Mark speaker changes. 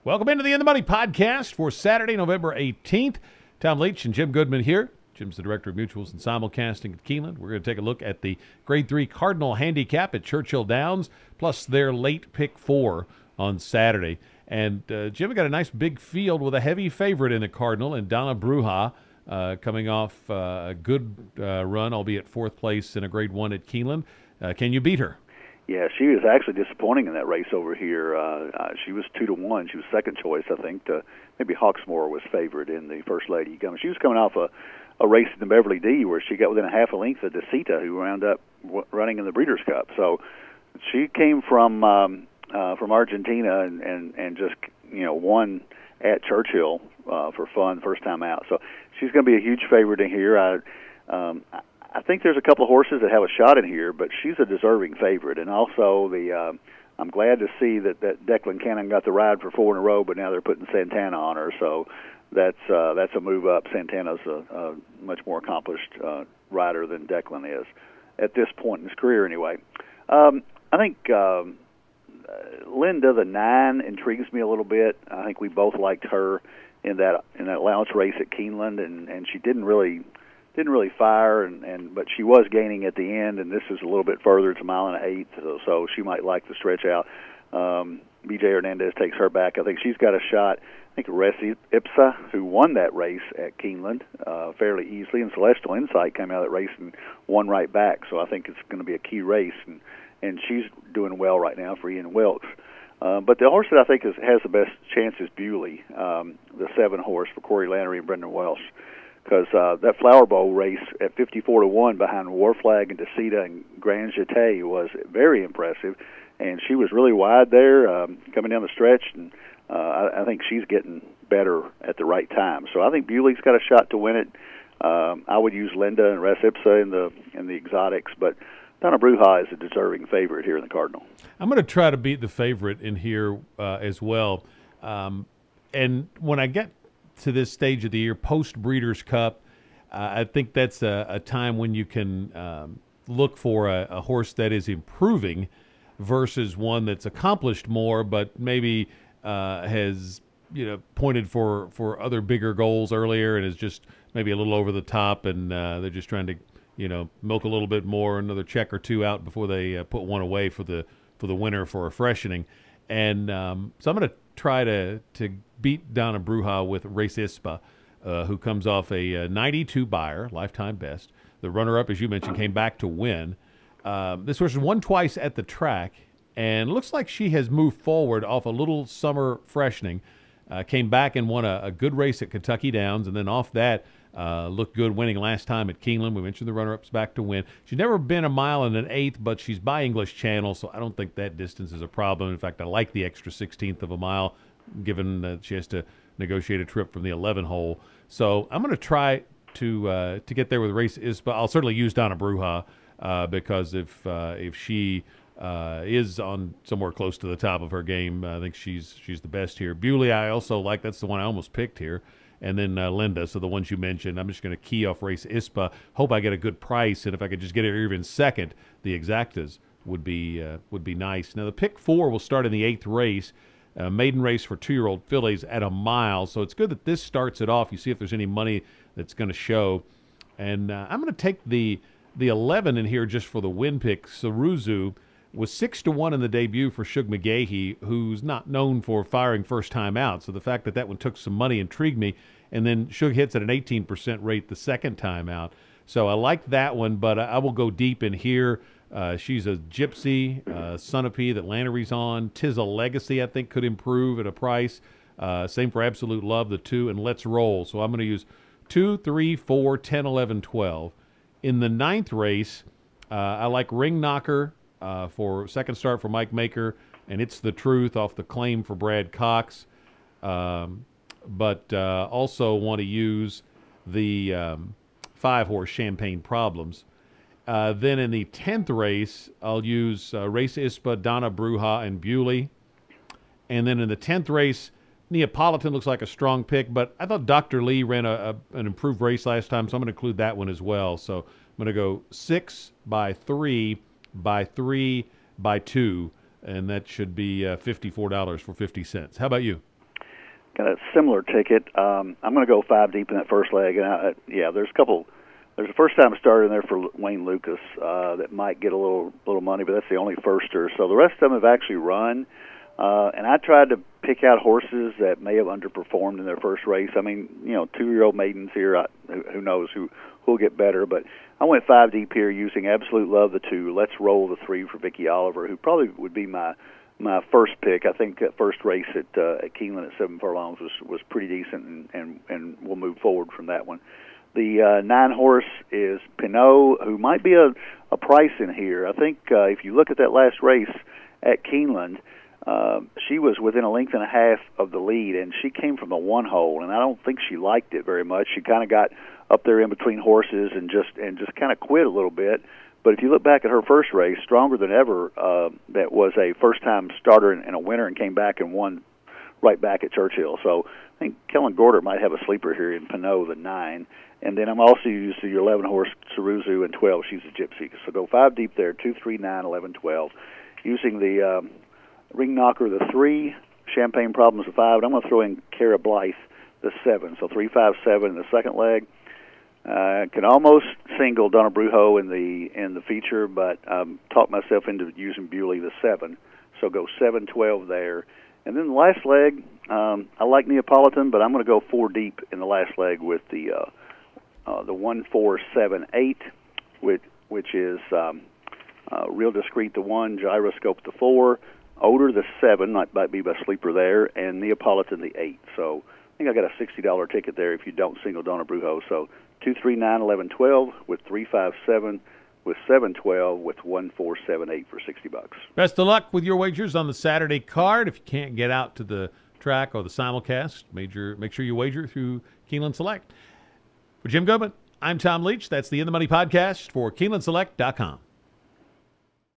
Speaker 1: Welcome into the In the Money podcast for Saturday, November 18th. Tom Leach and Jim Goodman here. Jim's the director of mutuals and simulcasting at Keeneland. We're going to take a look at the Grade 3 Cardinal Handicap at Churchill Downs, plus their late pick 4 on Saturday. And Jim, we got a nice big field with a heavy favorite in the Cardinal, and Donna Bruja coming off a good run, albeit fourth place in a Grade 1 at Keeneland. Can you beat her?
Speaker 2: Yeah, she was actually disappointing in that race over here. She was 2-1. She was second choice, I think. Maybe Hawksmoor was favored in the First Lady. She was coming off a race in the Beverly D where she got within a half a length of Decita, who wound up running in the Breeders' Cup. So she came from Argentina and just won at Churchill for fun first time out. So she's going to be a huge favorite in here. I think there's a couple of horses that have a shot in here, but she's a deserving favorite. And also, I'm glad to see that Declan Cannon got the ride for 4 in a row, but now they're putting Santana on her. So that's a move up. Santana's a much more accomplished rider than Declan is at this point in his career, anyway. I think Linda the 9 intrigues me a little bit. I think we both liked her in that allowance race at Keeneland, and she didn't really fire, but she was gaining at the end, and this is a little bit further. It's a mile and an eighth, so she might like the stretch out. B.J. Hernandez takes her back. I think she's got a shot. I think Res Ipsa, who won that race at Keeneland fairly easily, and Celestial Insight came out of that race and won right back, so I think it's going to be a key race, and she's doing well right now for Ian Wilkes. But the horse that I think has the best chance is Bewley, the 7 horse for Corey Lannery and Brendan Welsh. Because that Flower Bowl race at 54-1 behind War Flag and Decita and Grand Jeté was very impressive, and she was really wide there coming down the stretch, and I think she's getting better at the right time. So I think Bewley's got a shot to win it. I would use Linda and Res Ipsa in the exotics, but Donna Bruja is a deserving favorite here in the Cardinal.
Speaker 1: I'm going to try to beat the favorite in here as well. And when I get to this stage of the year, post-Breeders' Cup, I think that's a time when you can look for a horse that is improving versus one that's accomplished more but maybe has pointed for other bigger goals earlier and is just maybe a little over the top, and they're just trying to milk a little bit more, another check or two out before they put one away for the winner for a freshening. And so I'm going to try to beat Donna Bruja with Race Ispa, who comes off a 92 Beyer, lifetime best. The runner-up, as you mentioned, came back to win. This horse has won twice at the track, and looks like she has moved forward off a little summer freshening. Came back and won a good race at Kentucky Downs, and then off that looked good, winning last time at Keeneland. We mentioned the runner-up's back to win. She's never been a mile and an eighth, but she's by English Channel, so I don't think that distance is a problem. In fact, I like the extra 16th of a mile, given that she has to negotiate a trip from the 11 hole. So I'm going to try to get there with Race Ispa. I'll certainly use Donna Bruja because if she is on somewhere close to the top of her game, I think she's the best here. Bewley, I also like. That's the one I almost picked here. And then Linda, so the ones you mentioned. I'm just going to key off Race Ispa. Hope I get a good price, and if I could just get it even second, the exactas would be nice. Now the pick 4 will start in the 8th race, maiden race for 2-year-old fillies at a mile. So it's good that this starts it off. You see if there's any money that's going to show. And I'm going to take the 11 in here just for the win pick. Ceruzu was 6-1 in the debut for Shug McGahee, who's not known for firing first time out. So the fact that one took some money intrigued me. And then Shug hits at an 18% rate the second time out. So I like that one, but I will go deep in here. She's a Gypsy, Sunapee that Lannery's on. Tis a Legacy, I think, could improve at a price. Same for Absolute Love, the 2, and Let's Roll. So I'm going to use 2, 3, 4, 10, 11, 12. In the 9th race, I like Ring Knocker for second start for Mike Maker, and It's the Truth off the claim for Brad Cox. But also want to use the 5-horse Champagne Problems. Then in the 10th race, I'll use Race Ispa, Donna Bruja, and Bewley. And then in the 10th race, Neapolitan looks like a strong pick, but I thought Dr. Lee ran an improved race last time, so I'm going to include that one as well. So I'm going to go 6 by 3 by 3 by 2, and that should be $54 for 50 cents. How about you?
Speaker 2: got a similar ticket. I'm going to go 5 deep in that first leg, and there's a couple. There's a first-time starter in there for Wayne Lucas that might get a little money, but that's the only firster. So the rest of them have actually run, and I tried to pick out horses that may have underperformed in their first race. I mean, 2-year-old maidens here. Who knows who'll get better? But I went 5 deep here using Absolute Love the 2. Let's Roll the 3 for Vicky Oliver, who probably would be my first pick. I think that first race at Keeneland at 7 furlongs was pretty decent, and we'll move forward from that one. The 9 horse is Pinot, who might be a price in here. I think if you look at that last race at Keeneland, she was within a length and a half of the lead, and she came from the 1 hole, and I don't think she liked it very much. She kind of got up there in between horses and just kind of quit a little bit. But if you look back at her first race, Stronger Than Ever, that was a first-time starter and a winner, and came back and won right back at Churchill. So I think Kellen Gorder might have a sleeper here in Pinot, the 9. And then I'm also using your 11 horse Ceruzu and 12. She's a gypsy. So go 5 deep there, 2, 3, 9, 11, 12. Using the Ring Knocker, the 3, Champagne Problems, the 5. And I'm going to throw in Cara Blythe, the 7. So 3, 5, 7 in the second leg. Can almost single Donna Brujo in the feature, but talked myself into using Bewley, the 7. So go 7, 12 there. And then the last leg, I like Neapolitan, but I'm going to go 4 deep in the last leg with the 1, 4, 7, 8, which is Real Discreet, the 1, Gyroscope, the 4, Odor, the 7, might be my sleeper there, and Neapolitan, the 8. So I think I got a $60 ticket there if you don't single Donna Brujo. So 2, 3, 9, 11, 12 with 3, 5, 7 with 7, 12 with 1, 4, 7, 8 for $60.
Speaker 1: Best of luck with your wagers on the Saturday card. If you can't get out to the track or the simulcast, make sure you wager through Keeneland Select. For Jim Goodman, I'm Tom Leach. That's the In the Money podcast for KeenelandSelect.com.